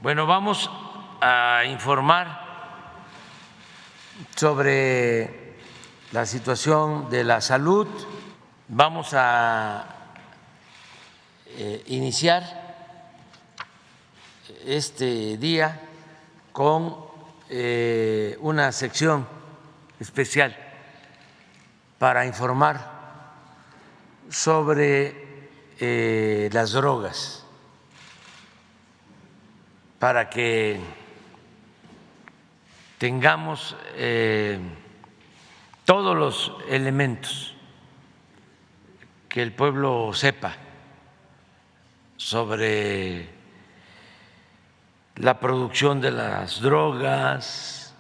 Bueno, vamos a informar sobre la situación de la salud. Vamos a iniciar este día con una sección especial para informar sobre las drogas, para que tengamos todos los elementos, que el pueblo sepa sobre la producción de las drogas,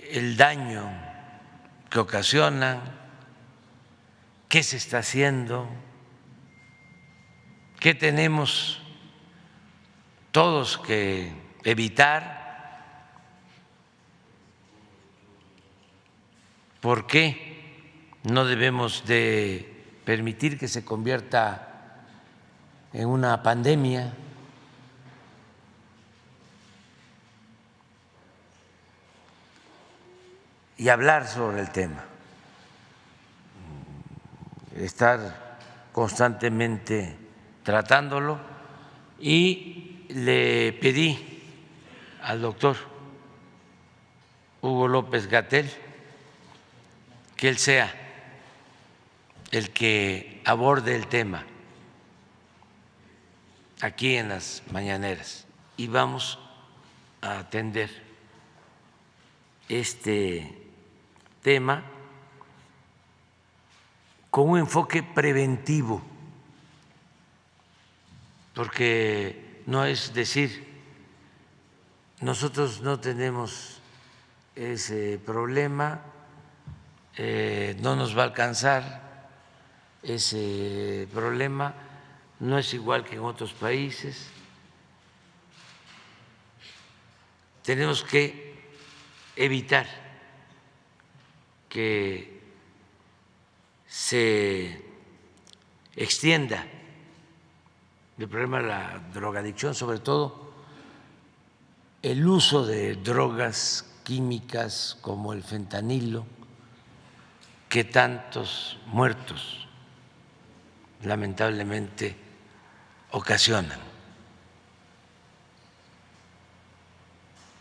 el daño que ocasionan, qué se está haciendo, qué tenemos todos que evitar, por qué no debemos de permitir que se convierta en una pandemia. Y hablar sobre el tema, estar constantemente tratándolo, y le pedí al doctor Hugo López-Gatell que él sea el que aborde el tema aquí en las mañaneras, y vamos a atender este tema con un enfoque preventivo, porque no es decir, nosotros no tenemos ese problema, no nos va a alcanzar ese problema, no es igual que en otros países. Tenemos que evitar que se extienda el problema de la drogadicción, sobre todo el uso de drogas químicas como el fentanilo, que tantos muertos lamentablemente ocasionan.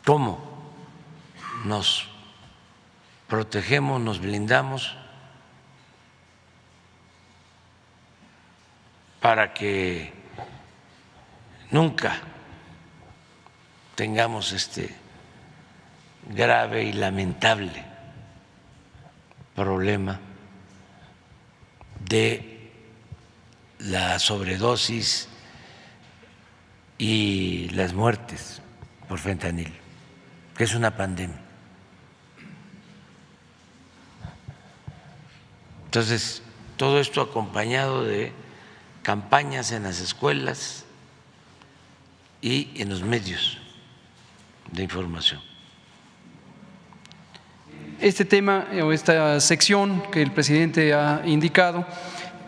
¿Cómo nos protegemos, nos blindamos para que nunca tengamos este grave y lamentable problema de la sobredosis y las muertes por fentanilo, que es una pandemia? Entonces, todo esto acompañado de campañas en las escuelas y en los medios de información. Este tema o esta sección que el presidente ha indicado,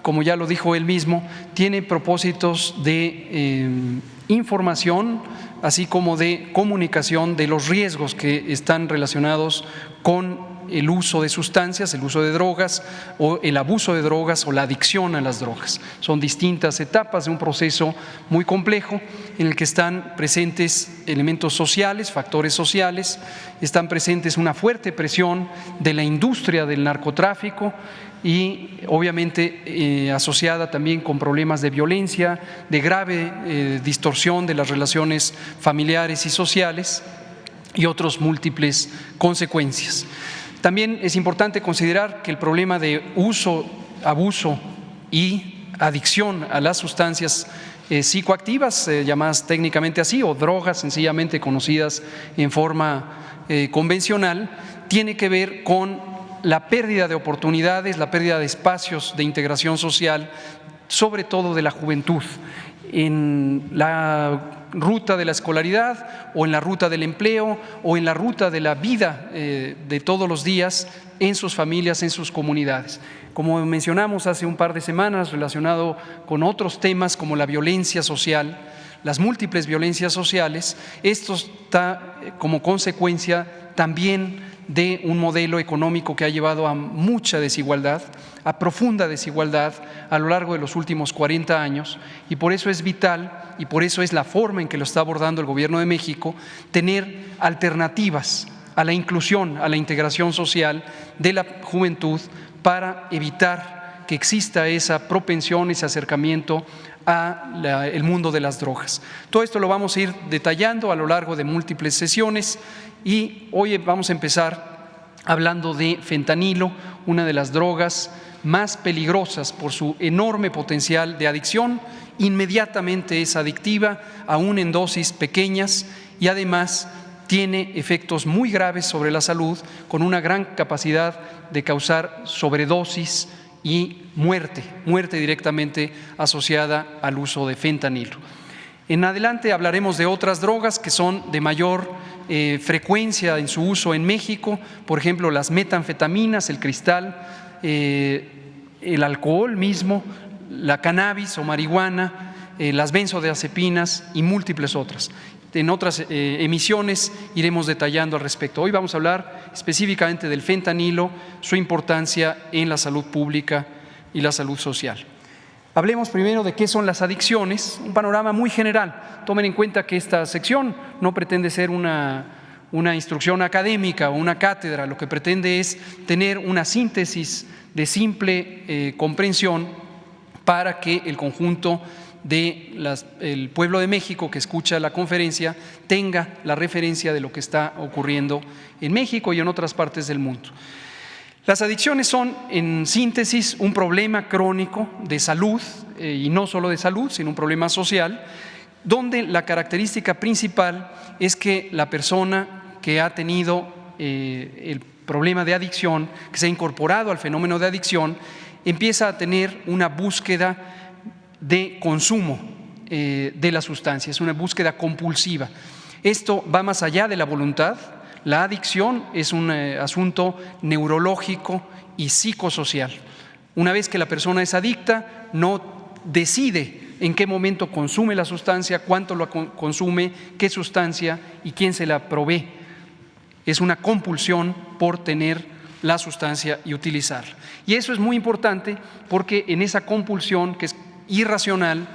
como ya lo dijo él mismo, tiene propósitos de información, así como de comunicación de los riesgos que están relacionados con el uso de sustancias, el uso de drogas o el abuso de drogas o la adicción a las drogas. Son distintas etapas de un proceso muy complejo en el que están presentes elementos sociales, factores sociales, están presentes una fuerte presión de la industria del narcotráfico y obviamente asociada también con problemas de violencia, de grave distorsión de las relaciones familiares y sociales y otras múltiples consecuencias. También es importante considerar que el problema de uso, abuso y adicción a las sustancias psicoactivas, llamadas técnicamente así, o drogas sencillamente conocidas en forma convencional, tiene que ver con la pérdida de oportunidades, la pérdida de espacios de integración social, sobre todo de la juventud, en la ruta de la escolaridad o en la ruta del empleo o en la ruta de la vida de todos los días en sus familias, en sus comunidades. Como mencionamos hace un par de semanas, relacionado con otros temas como la violencia social, las múltiples violencias sociales. Esto está como consecuencia también de un modelo económico que ha llevado a mucha desigualdad, a profunda desigualdad a lo largo de los últimos 40 años, y por eso es vital, y por eso es la forma en que lo está abordando el Gobierno de México, tener alternativas a la inclusión, a la integración social de la juventud para evitar que exista esa propensión, ese acercamiento al mundo de las drogas. Todo esto lo vamos a ir detallando a lo largo de múltiples sesiones, y hoy vamos a empezar hablando de fentanilo, una de las drogas más peligrosas por su enorme potencial de adicción. Inmediatamente es adictiva, aún en dosis pequeñas, y además tiene efectos muy graves sobre la salud, con una gran capacidad de causar sobredosis y muerte directamente asociada al uso de fentanilo. En adelante hablaremos de otras drogas que son de mayor frecuencia en su uso en México, por ejemplo las metanfetaminas, el cristal, el alcohol mismo, la cannabis o marihuana, las benzodiazepinas y múltiples otras. En otras emisiones iremos detallando al respecto. Hoy vamos a hablar específicamente del fentanilo, su importancia en la salud pública y la salud social. Hablemos primero de qué son las adicciones, un panorama muy general. Tomen en cuenta que esta sección no pretende ser una instrucción académica o una cátedra, lo que pretende es tener una síntesis de simple comprensión para que el conjunto del pueblo de México que escucha la conferencia tenga la referencia de lo que está ocurriendo en México y en otras partes del mundo. Las adicciones son, en síntesis, un problema crónico de salud, y no solo de salud, sino un problema social, donde la característica principal es que la persona que ha tenido el problema de adicción, que se ha incorporado al fenómeno de adicción, empieza a tener una búsqueda de consumo de la sustancia, es una búsqueda compulsiva. Esto va más allá de la voluntad. La adicción es un asunto neurológico y psicosocial. Una vez que la persona es adicta, no decide en qué momento consume la sustancia, cuánto lo consume, qué sustancia y quién se la provee. Es una compulsión por tener la sustancia y utilizarla. Y eso es muy importante porque en esa compulsión, que es irracional,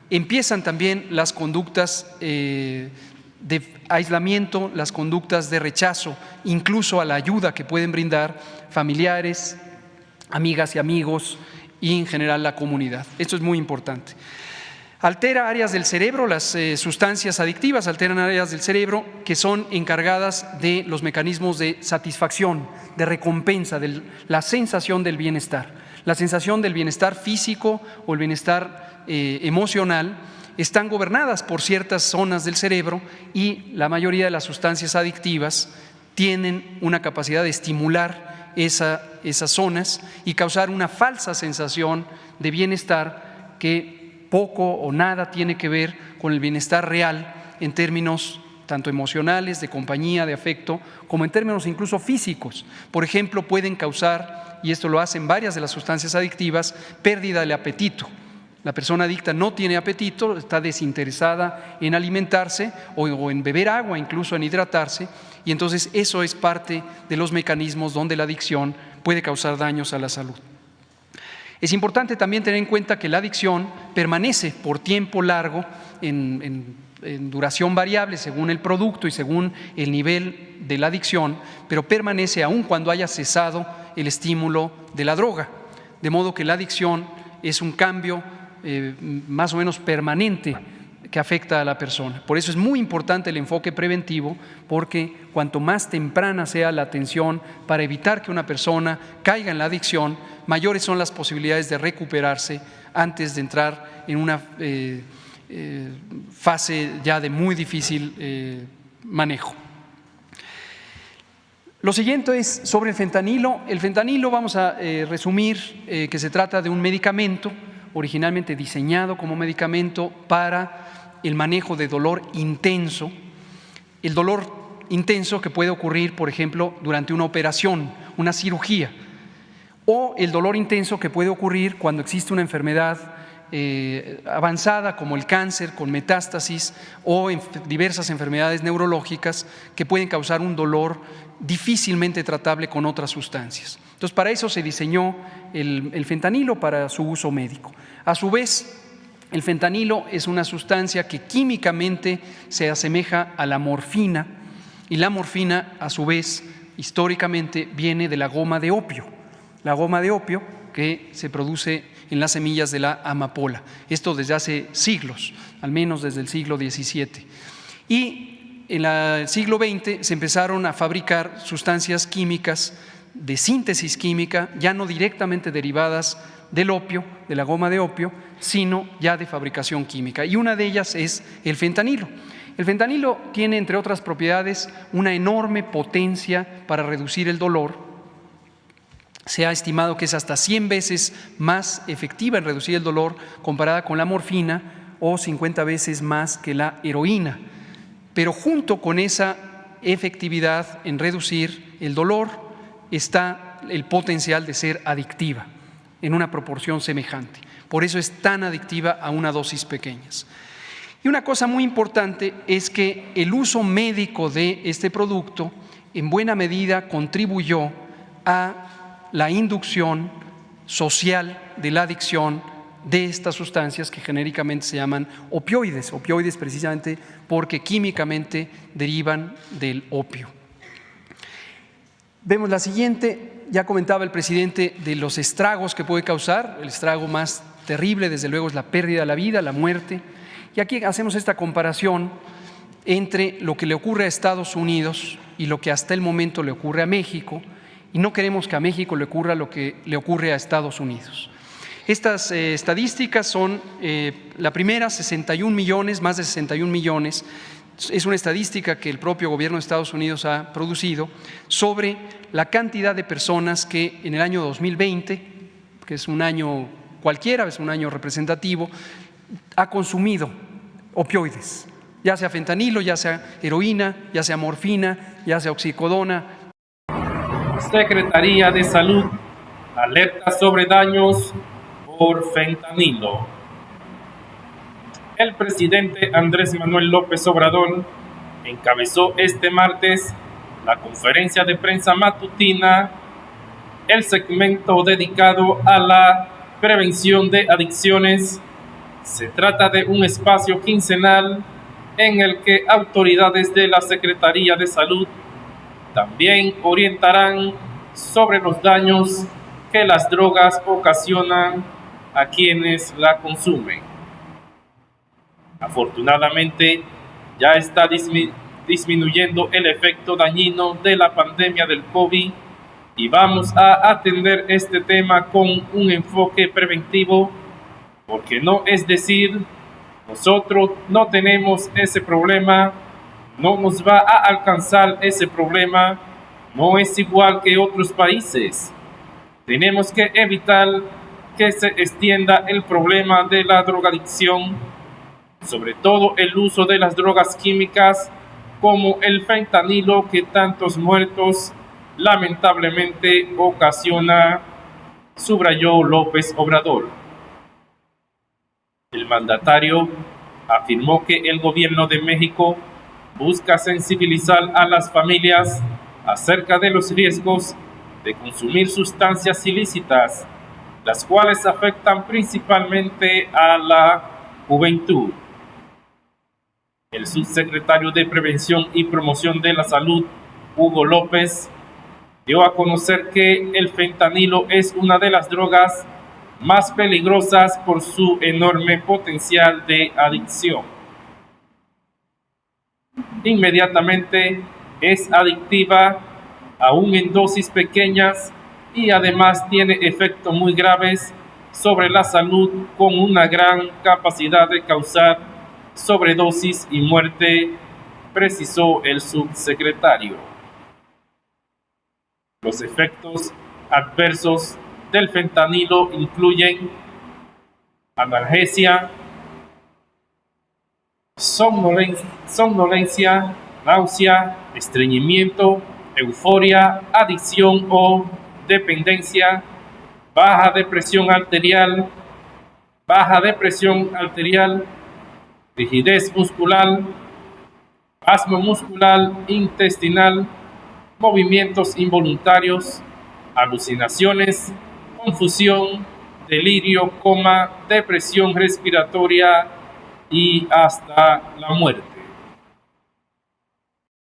empiezan también las conductas de aislamiento, las conductas de rechazo, incluso a la ayuda que pueden brindar familiares, amigas y amigos y en general la comunidad. Esto es muy importante. Altera áreas del cerebro, las sustancias adictivas alteran áreas del cerebro que son encargadas de los mecanismos de satisfacción, de recompensa, de la sensación del bienestar. La sensación del bienestar físico o el bienestar emocional están gobernadas por ciertas zonas del cerebro, y la mayoría de las sustancias adictivas tienen una capacidad de estimular esas zonas y causar una falsa sensación de bienestar que poco o nada tiene que ver con el bienestar real en términos tanto emocionales, de compañía, de afecto, como en términos incluso físicos. Por ejemplo, pueden causar, y esto lo hacen varias de las sustancias adictivas, pérdida del apetito. La persona adicta no tiene apetito, está desinteresada en alimentarse o en beber agua, incluso en hidratarse, y entonces eso es parte de los mecanismos donde la adicción puede causar daños a la salud. Es importante también tener en cuenta que la adicción permanece por tiempo largo, en duración variable según el producto y según el nivel de la adicción, pero permanece aún cuando haya cesado el estímulo de la droga. De modo que la adicción es un cambio más o menos permanente que afecta a la persona. Por eso es muy importante el enfoque preventivo, porque cuanto más temprana sea la atención para evitar que una persona caiga en la adicción, mayores son las posibilidades de recuperarse antes de entrar en una fase ya de muy difícil manejo. Lo siguiente es sobre el fentanilo. El fentanilo, vamos a resumir que se trata de un medicamento originalmente diseñado como medicamento para el manejo de dolor intenso. El dolor intenso que puede ocurrir, por ejemplo, durante una operación, una cirugía, o el dolor intenso que puede ocurrir cuando existe una enfermedad avanzada como el cáncer con metástasis o diversas enfermedades neurológicas que pueden causar un dolor difícilmente tratable con otras sustancias. Entonces, para eso se diseñó el fentanilo para su uso médico. A su vez, el fentanilo es una sustancia que químicamente se asemeja a la morfina, y la morfina, a su vez, históricamente viene de la goma de opio. La goma de opio que se produce en las semillas de la amapola. Esto desde hace siglos, al menos desde el siglo XVII. Y en el siglo XX se empezaron a fabricar sustancias químicas de síntesis química, ya no directamente derivadas del opio, de la goma de opio, sino ya de fabricación química. Y una de ellas es el fentanilo. El fentanilo tiene, entre otras propiedades, una enorme potencia para reducir el dolor. Se ha estimado que es hasta 100 veces más efectiva en reducir el dolor comparada con la morfina o 50 veces más que la heroína. Pero junto con esa efectividad en reducir el dolor está el potencial de ser adictiva en una proporción semejante. Por eso es tan adictiva a una dosis pequeñas. Y una cosa muy importante es que el uso médico de este producto en buena medida contribuyó a la inducción social de la adicción de estas sustancias que genéricamente se llaman opioides, opioides precisamente porque químicamente derivan del opio. Vemos la siguiente, ya comentaba el presidente de los estragos que puede causar. El estrago más terrible, desde luego, es la pérdida de la vida, la muerte. Y aquí hacemos esta comparación entre lo que le ocurre a Estados Unidos y lo que hasta el momento le ocurre a México, y no queremos que a México le ocurra lo que le ocurre a Estados Unidos. Estas estadísticas son, la primera, 61 millones, más de 61 millones, es una estadística que el propio gobierno de Estados Unidos ha producido sobre la cantidad de personas que en el año 2020, que es un año cualquiera, es un año representativo, ha consumido opioides, ya sea fentanilo, ya sea heroína, ya sea morfina, ya sea oxicodona. Secretaría de Salud alerta sobre daños por fentanilo. El presidente Andrés Manuel López Obrador encabezó este martes la conferencia de prensa matutina, el segmento dedicado a la prevención de adicciones. Se trata de un espacio quincenal en el que autoridades de la Secretaría de Salud también orientarán sobre los daños que las drogas ocasionan a quienes la consumen. Afortunadamente, ya está disminuyendo el efecto dañino de la pandemia del COVID y vamos a atender este tema con un enfoque preventivo, porque no es decir, nosotros no tenemos ese problema, no nos va a alcanzar ese problema, no es igual que otros países. Tenemos que evitar que se extienda el problema de la drogadicción, sobre todo el uso de las drogas químicas como el fentanilo, que tantos muertos lamentablemente ocasiona, subrayó López Obrador. El mandatario afirmó que el gobierno de México busca sensibilizar a las familias acerca de los riesgos de consumir sustancias ilícitas, las cuales afectan principalmente a la juventud. El subsecretario de Prevención y Promoción de la Salud, Hugo López, dio a conocer que el fentanilo es una de las drogas más peligrosas por su enorme potencial de adicción. Inmediatamente es adictiva, aún en dosis pequeñas, y además tiene efectos muy graves sobre la salud, con una gran capacidad de causar sobredosis y muerte, precisó el subsecretario. Los efectos adversos del fentanilo incluyen analgesia, somnolencia, náusea, estreñimiento, euforia, adicción o dependencia, baja de presión arterial, baja de presión arterial, rigidez muscular, espasmo muscular intestinal, movimientos involuntarios, alucinaciones, confusión, delirio, coma, depresión respiratoria y hasta la muerte.